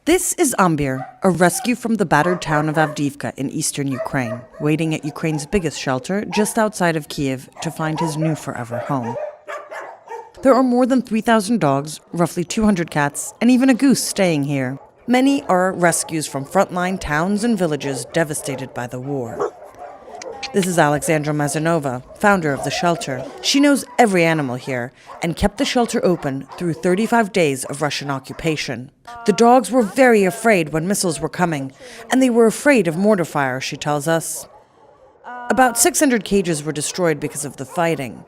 This is Ambir, a rescue from the battered town of Avdiivka in eastern Ukraine, waiting at Ukraine's biggest shelter just outside of Kiev to find his new forever home. There are more than 3,000 dogs, roughly 200 cats, and even a goose staying here. Many are rescues from frontline towns and villages devastated by the war. This is Alexandra Mazanova, founder of the shelter. She knows every animal here and kept the shelter open through 35 days of Russian occupation. The dogs were very afraid when missiles were coming, and they were afraid of mortar fire, she tells us. About 600 cages were destroyed because of the fighting.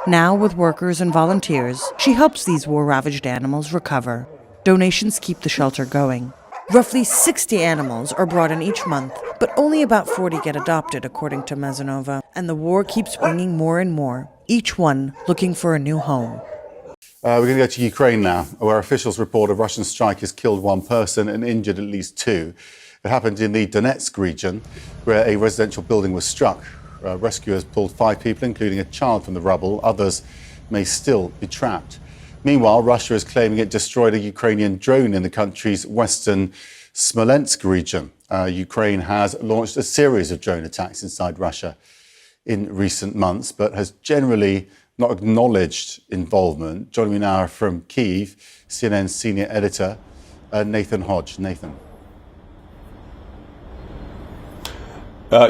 Now, with workers and volunteers, she helps these war-ravaged animals recover. Donations keep the shelter going. Roughly 60 animals are brought in each month, but only about 40 get adopted, according to Mazanova. And the war keeps bringing more and more, each one looking for a new home. We're going to go to Ukraine now, where officials report a Russian strike has killed one person and injured at least two. It happened in the Donetsk region, where a residential building was struck. Rescuers pulled 5 people, including a child, from the rubble. Others may still be trapped. Meanwhile, Russia is claiming it destroyed a Ukrainian drone in the country's western Smolensk region. Ukraine has launched a series of drone attacks inside Russia in recent months, but has generally not acknowledged involvement. Joining me now from Kyiv, CNN senior editor Nathan Hodge. Nathan.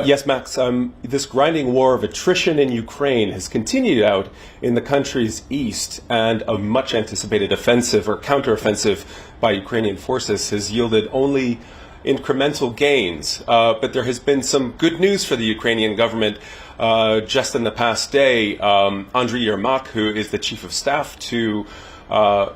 Yes, Max. This grinding war of attrition in Ukraine has continued out in the country's east, and a much anticipated offensive or counteroffensive by Ukrainian forces has yielded only incremental gains. But there has been some good news for the Ukrainian government. Just in the past day, Andriy Yermak, who is the chief of staff to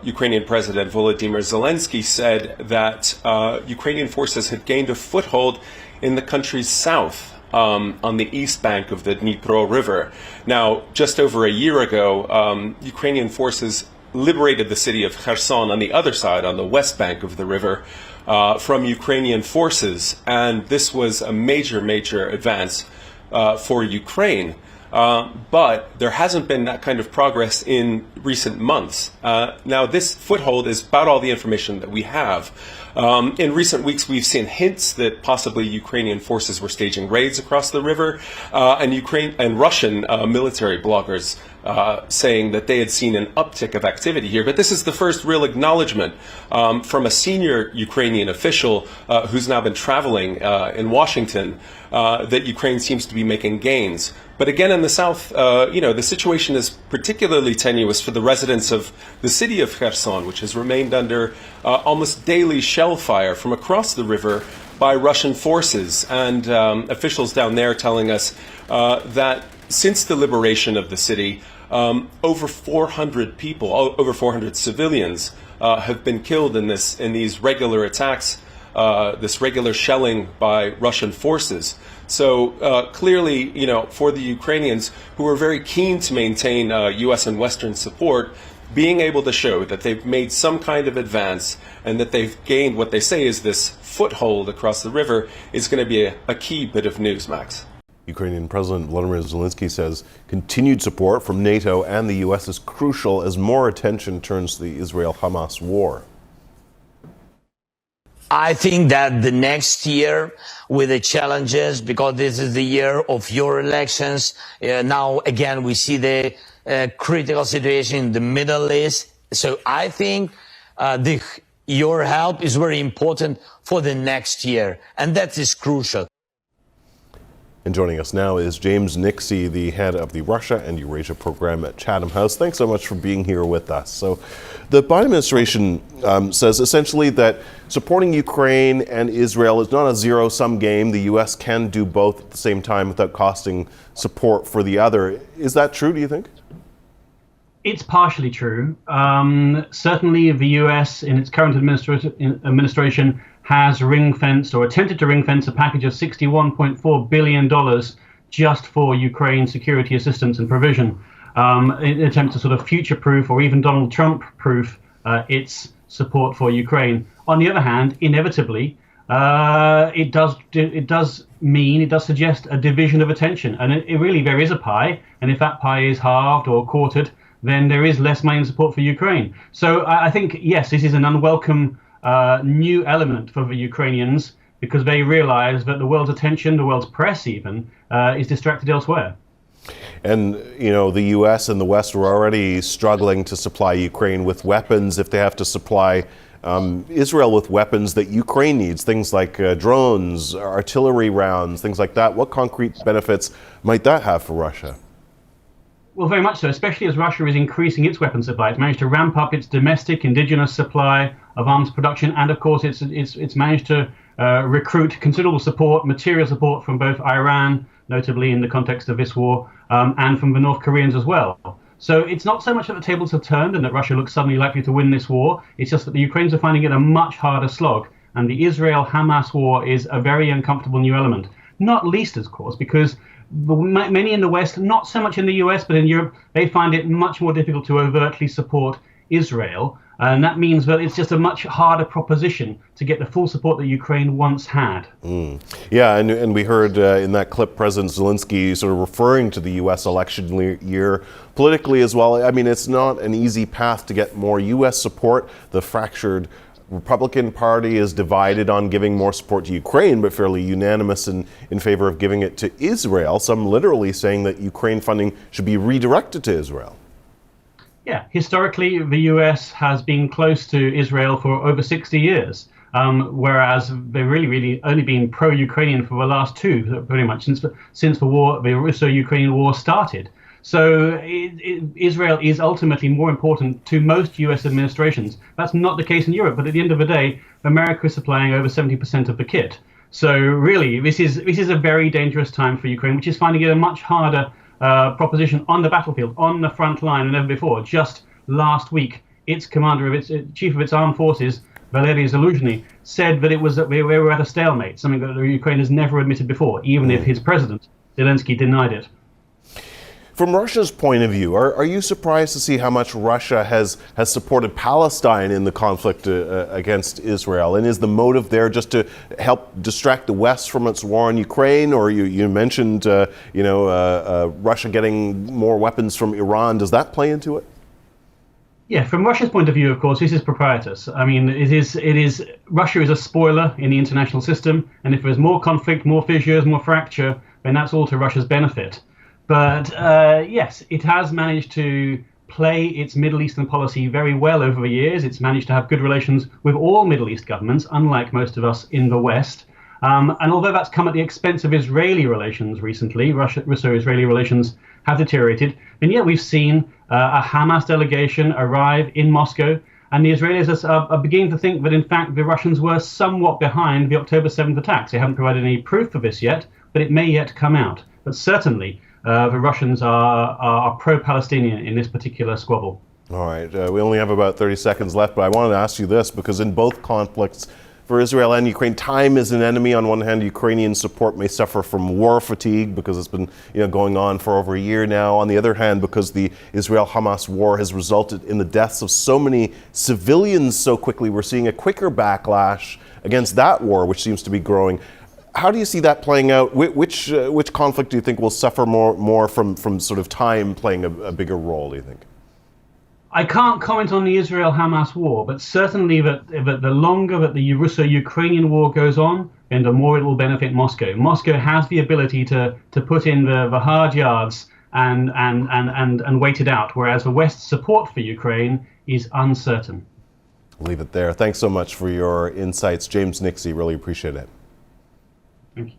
Ukrainian President Volodymyr Zelensky, said that Ukrainian forces had gained a foothold in the country's south, on the east bank of the Dnipro River. Now, just over a year ago, Ukrainian forces liberated the city of Kherson on the other side, on the west bank of the river, from Ukrainian forces, and this was a major advance for Ukraine. But there hasn't been that kind of progress in recent months. Now, this foothold is about all the information that we have. In recent weeks, we've seen hints that possibly Ukrainian forces were staging raids across the river, and Russian military bloggers saying that they had seen an uptick of activity here. But this is the first real acknowledgement from a senior Ukrainian official who's now been traveling in Washington that Ukraine seems to be making gains. But again, in the south, the situation is particularly tenuous for the residents of the city of Kherson, which has remained under almost daily shell fire from across the river by Russian forces. And officials down there telling us that since the liberation of the city, over 400 people, over 400 civilians have been killed in these regular attacks, this regular shelling by Russian forces. So clearly, for the Ukrainians, who are very keen to maintain U.S. and Western support, being able to show that they've made some kind of advance and that they've gained what they say is this foothold across the river is going to be a key bit of news, Max. Ukrainian President Volodymyr Zelensky says continued support from NATO and the U.S. is crucial as more attention turns to the Israel-Hamas war. I think that the next year, with the challenges, because this is the year of your elections, now again we see the critical situation in the Middle East. So I think your help is very important for the next year, and that is crucial. And joining us now is James Nixey, the head of the Russia and Eurasia program at Chatham House. Thanks so much for being here with us. So the Biden administration says essentially that supporting Ukraine and Israel is not a zero-sum game. The U.S. can do both at the same time without costing support for the other. Is that true, do you think? It's partially true. Certainly the U.S. in its current administration has ring-fenced or attempted to ring-fence a package of $61.4 billion just for Ukraine security assistance and provision, in an attempt to sort of future-proof or even Donald Trump-proof its support for Ukraine. On the other hand, inevitably, it does suggest a division of attention. And there is a pie, and if that pie is halved or quartered, then there is less money and support for Ukraine. So I think, yes, this is an unwelcome new element for the Ukrainians because they realize that the world's attention, the world's press even, is distracted elsewhere. And, the U.S. and the West were already struggling to supply Ukraine with weapons if they have to supply Israel with weapons that Ukraine needs, things like drones, artillery rounds, things like that. What concrete benefits might that have for Russia? Well, very much so, especially as Russia is increasing its weapon supply. It's managed to ramp up its domestic indigenous supply of arms production, and of course it's managed to recruit considerable support, material support from both Iran, notably in the context of this war, and from the North Koreans as well. So it's not so much that the tables have turned and that Russia looks suddenly likely to win this war. It's just that the Ukrainians are finding it a much harder slog. And the Israel-Hamas war is a very uncomfortable new element. Not least, of course, because many in the West, not so much in the US, but in Europe, they find it much more difficult to overtly support Israel. And that means that it's just a much harder proposition to get the full support that Ukraine once had. Yeah, and we heard in that clip President Zelensky sort of referring to the U.S. election year politically as well. I mean, it's not an easy path to get more U.S. support. The fractured Republican Party is divided on giving more support to Ukraine, but fairly unanimous in favor of giving it to Israel. Some literally saying that Ukraine funding should be redirected to Israel. Yeah, historically, the US has been close to Israel for over 60 years, whereas they've really only been pro-Ukrainian for the last two, pretty much since the war, the Russo-Ukrainian war started. So Israel is ultimately more important to most US administrations. That's not the case in Europe, but at the end of the day, America is supplying over 70% of the kit. So really, this is a very dangerous time for Ukraine, which is finding it a much harder proposition on the battlefield, on the front line than ever before. Just last week, its commander of its chief of its armed forces, Valery Zaluzhny, said that we were at a stalemate, something that Ukraine has never admitted before, even if his president, Zelensky, denied it. From Russia's point of view, are you surprised to see how much Russia has supported Palestine in the conflict against Israel? And is the motive there just to help distract the West from its war in Ukraine? Or you mentioned, Russia getting more weapons from Iran. Does that play into it? Yeah, from Russia's point of view, of course, this is propitious. I mean, Russia is a spoiler in the international system. And if there's more conflict, more fissures, more fracture, then that's all to Russia's benefit. But yes, it has managed to play its Middle Eastern policy very well over the years. It's managed to have good relations with all Middle East governments, unlike most of us in the West. And although that's come at the expense of Israeli relations recently, Russo-Israeli relations have deteriorated, and yet we've seen a Hamas delegation arrive in Moscow, and the Israelis are beginning to think that, in fact, the Russians were somewhat behind the October 7th attacks. They haven't provided any proof of this yet, but it may yet come out. But certainly, the Russians are pro-Palestinian in this particular squabble. All right. We only have about 30 seconds left, but I wanted to ask you this, because in both conflicts, for Israel and Ukraine, time is an enemy. On one hand, Ukrainian support may suffer from war fatigue because it's been going on for over a year now. On the other hand, because the Israel-Hamas war has resulted in the deaths of so many civilians so quickly, we're seeing a quicker backlash against that war, which seems to be growing. How do you see that playing out? Which conflict do you think will suffer more from sort of time playing a bigger role, do you think? I can't comment on the Israel-Hamas war, but certainly that the longer that the Russo-Ukrainian war goes on, then the more it will benefit Moscow. Moscow has the ability to put in the hard yards and wait it out, whereas the West's support for Ukraine is uncertain. Leave it there. Thanks so much for your insights, James Nixie. Really appreciate it. Thank you.